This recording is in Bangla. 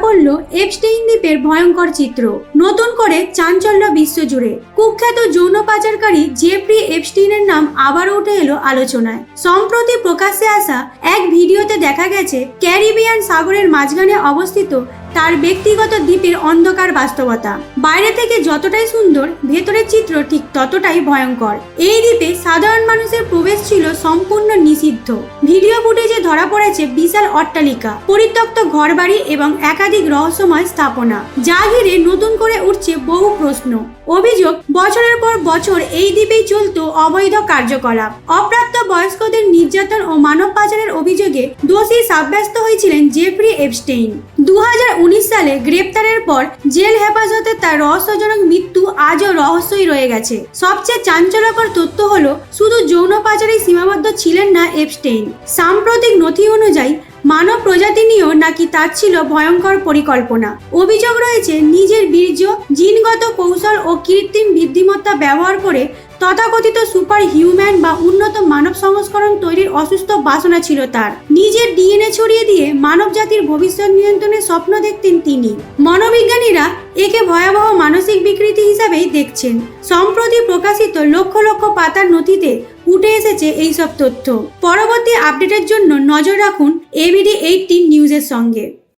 পড়ল এপস্টেইন দ্বীপের ভয়ঙ্কর চিত্র। নতুন করে চাঞ্চল্য বিশ্বজুড়ে। কুখ্যাত যৌন পাচারকারী জেফ্রি এপস্টেইনের নাম আবারও উঠে এলো আলোচনায়। সম্প্রতি প্রকাশ্যে আসা এক ভিডিওতে দেখা গেছে ক্যারিবিয়ান সাগরের মাঝখানে অবস্থিত তার ব্যক্তিগত দ্বীপের অন্ধকার বাস্তবতা। বাইরে থেকে যতটাই সুন্দর, ভেতরের চিত্র ঠিক ততটাই ভয়ঙ্কর। এই দ্বীপে সাধারণ মানুষের প্রবেশ ছিল সম্পূর্ণ নিষিদ্ধ। ভিডিও ফুটেজে ধরা পড়েছে বিশাল অট্টালিকা, পরিত্যক্ত ঘরবাড়ি এবং একাধিক রহস্যময় স্থাপনা, যা ঘিরে নতুন করে উঠছে বহু প্রশ্ন। অভিযোগ, বছরের পর বছর এই দ্বীপেই চলত অবৈধ কার্যকলাপ। অপ্রাপ্ত বয়স্কদের নির্যাতন ও মানব পাচারের অভিযোগে দোষী সাব্যস্ত হয়েছিলেন জেফ্রি এপস্টেইন। 2019 সালে গ্রেপ্তারের পর জেল হেফাজতে তার রহস্যজনক মৃত্যু আজও রহস্যই রয়ে গেছে। সবচেয়ে চাঞ্চল্যকর তথ্য হলো, শুধু যৌন পাচারেই সীমাবদ্ধ ছিলেন না এপস্টেইন। সাম্প্রতিক নথি অনুযায়ী মানব প্রজাতি নিয়েও নাকি তার ছিল ভয়ঙ্কর পরিকল্পনা। অভিযোগ রয়েছে, নিজের বীর্য, জিনগত কৌশল ও কৃত্রিম বুদ্ধিমত্তা ব্যবহার করে তথাকথিত সুপার হিউম্যান বা উন্নত মানব সংস্করণ তৈরির অসুস্থ বাসনা ছিল তার। নিজের ডিএনএ ছড়িয়ে দিয়ে মানব জাতির ভবিষ্যৎ নিয়ন্ত্রণের স্বপ্ন দেখতেন তিনি। মনোবিজ্ঞানীরা একে ভয়াবহ মানসিক বিকৃতি হিসাবেই দেখছেন। সম্প্রতি প্রকাশিত লক্ষ লক্ষ পাতার নথিতে উঠে এসেছে এইসব তথ্য। পরবর্তী আপডেটের জন্য নজর রাখুন ABD18 নিউজের সঙ্গে।